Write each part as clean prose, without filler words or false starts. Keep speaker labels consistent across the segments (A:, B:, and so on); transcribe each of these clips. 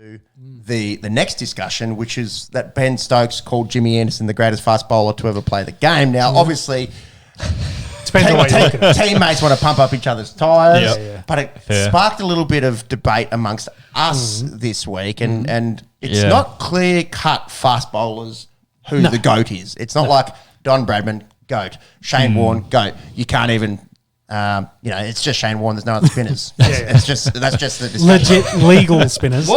A: into the next discussion, which is that Ben Stokes called Jimmy Anderson the greatest fast bowler to ever play the game. Now, obviously, teammates want to pump up each other's tyres, but it sparked a little bit of debate amongst us this week, and it's not clear-cut fast bowlers who the GOAT is. It's not like Don Bradman, GOAT, Shane Warne, GOAT. You can't even... it's just Shane Warne. There's no other spinners. That's just the discussion.
B: Legit legal spinners.
A: Whoa.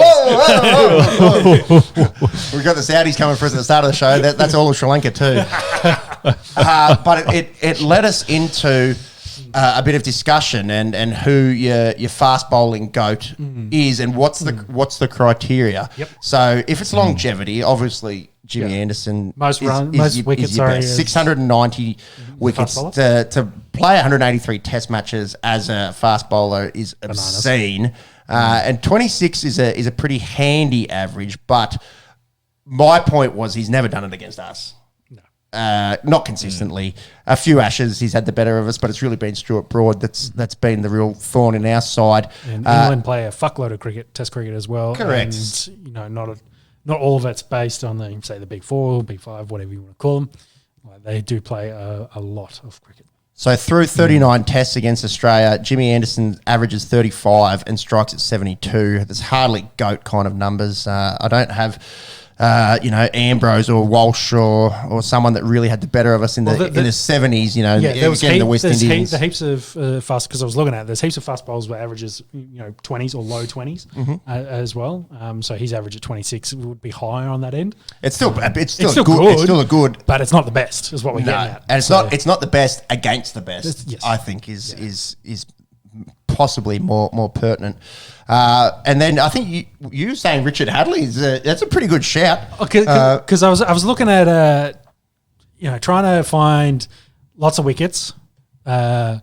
A: We've got the Saudis coming for us at the start of the show. That's all of Sri Lanka too. But it led us into a bit of discussion and who your fast bowling GOAT is and what's the criteria. Yep. So if it's longevity, obviously Jimmy Anderson
B: most wickets,
A: 690 wickets to play 183 Test matches as a fast bowler is obscene, and 26 is a pretty handy average. But my point was he's never done it against us. Not consistently. A few Ashes, he's had the better of us, but it's really been Stuart Broad that's been the real thorn in our side.
B: And England play a fuckload of Test cricket as well.
A: Correct.
B: And not all of it's based on the Big Four, Big Five, whatever you want to call them. They do play a lot of cricket.
A: So through 39 tests against Australia, Jimmy Anderson averages 35 and strikes at 72. There's hardly GOAT kind of numbers. I don't have... Ambrose or Walsh or someone that really had the better of us in the 70s,
B: there was
A: the West Indians.
B: There's heaps of fast, because I was looking at it, there's heaps of fast bowls where averages, 20s or low 20s as well. So his average at 26 would be higher on that end.
A: It's still good. It's still a good.
B: But it's not the best is what we're getting at.
A: And it's not the best against the best, I think is possibly more pertinent. And then I think you saying Richard Hadley that's a pretty good shout.
B: Because I was looking at trying to find lots of wickets, low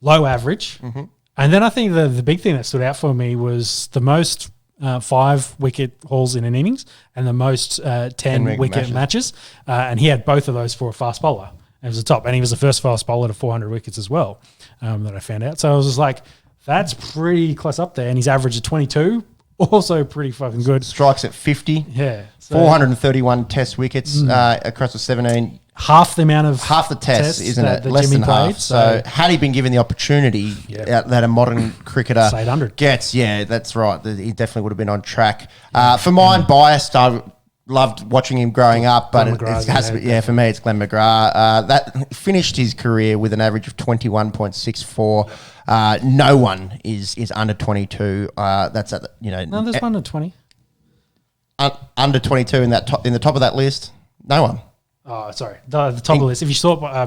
B: average, and then I think the big thing that stood out for me was the most 5 wicket hauls in an innings and the most 10 wicket matches, and he had both of those for a fast bowler. It was the top, and he was the first fast bowler to 400 wickets as well, that I found out. So I was just like, that's pretty close up there, and his average of 22, also pretty fucking good.
A: Strikes at 50.
B: Yeah.
A: So 431 Test wickets across the 17.
B: Half the
A: tests, isn't it? Less Jimmy than half. So had he been given the opportunity that a modern cricketer gets, that's right. He definitely would have been on track. For mine, biased, I loved watching him growing up, but it has to be, for me, it's Glenn McGrath. That finished his career with an average of 21.64. No one is under 22. That's at
B: no, there's one under 20.
A: Under 22 in the top of that list. No one.
B: Oh, sorry, the top of the list. If you sort by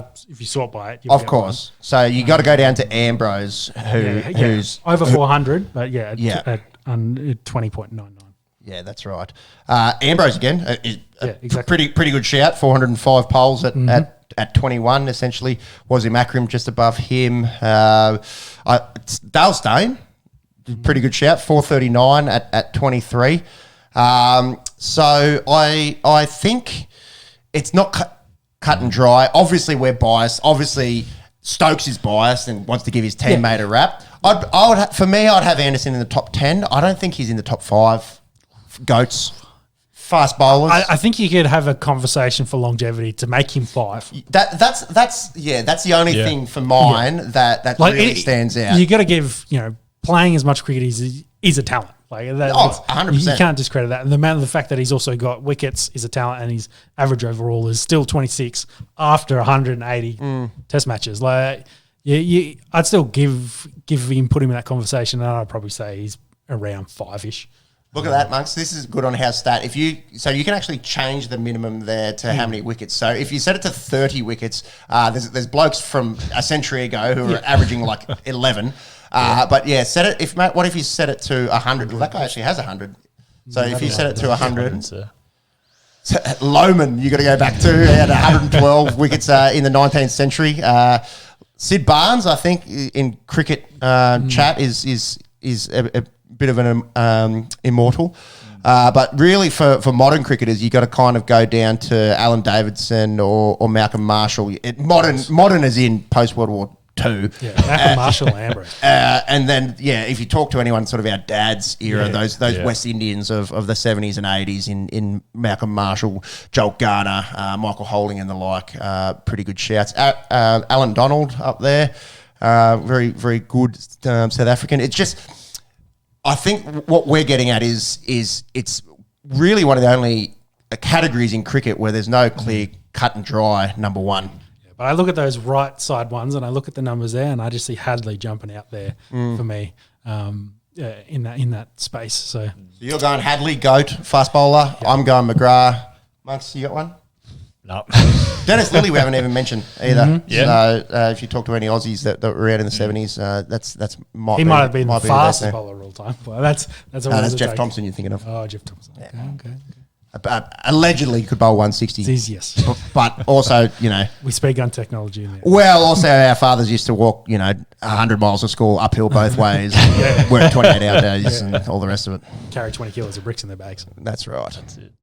B: it,
A: of course. One. So you got to go down to Ambrose, who's
B: over 400, but at 20.99.
A: Yeah, that's right. Ambrose again,
B: exactly.
A: Pretty good shout. 405 poles at 21. Essentially, Wazim Akram just above him. Dale Steyn, pretty good shout. 439 at 23. So I think it's not cut and dry. Obviously, we're biased. Obviously, Stokes is biased and wants to give his teammate a rap. I'd have Anderson in the top 10. I don't think he's in the top 5. GOATs, fast bowlers.
B: I think you could have a conversation for longevity to make him 5.
A: That's the only thing for mine that really stands out.
B: You got to give playing as much cricket is a talent.
A: 100%.
B: You can't discredit that. And the fact that he's also got wickets is a talent, and his average overall is still 26 after 180 Test matches. I'd still give him, put him in that conversation, and I'd probably say he's around 5-ish.
A: Look at that, Monks. This is good on House Stat. You can actually change the minimum there to how many wickets. So if you set it to 30 wickets, there's blokes from a century ago who are averaging like 11. But set it. What if you set it to 100? Well, that guy actually has 100. So if you set it to 100, Lohman, you got to go back to had 112 wickets in the 19th century. Sid Barnes, I think, in cricket chat is a bit of an immortal. But really for modern cricketers, you got to kind of go down to Alan Davidson or Malcolm Marshall. Modern as in post-World War two.
B: Yeah, Malcolm Marshall and Ambrose.
A: And then, if you talk to anyone sort of our dad's era, those West Indians of the 70s and 80s in Malcolm Marshall, Joel Garner, Michael Holding and the like, pretty good shouts. Alan Donald up there, very, very good South African. It's just, I think what we're getting at is it's really one of the only categories in cricket where there's no clear cut and dry number one.
B: But I look at those right side ones and I look at the numbers there and I just see Hadley jumping out there for me in that space. So
A: you're going Hadley, GOAT, fast bowler. Yep. I'm going McGrath. Monks, you got one?
C: No.
A: Dennis Lilly we haven't even mentioned either. So if you talk to any Aussies that were around in the 70s,
B: he might have been the fastest bowler of all time. Well, that's
A: Jeff Thompson you're thinking of.
B: Oh, Jeff Thompson. Okay.
A: Allegedly could bowl 160.
B: Yes.
A: But also,
B: we speak gun technology in there.
A: Well, also our fathers used to walk, 100 miles to school uphill both ways, work 28-hour days and all the rest of it.
B: Carry 20 kilos of bricks in their bags.
A: That's right.
C: That's it.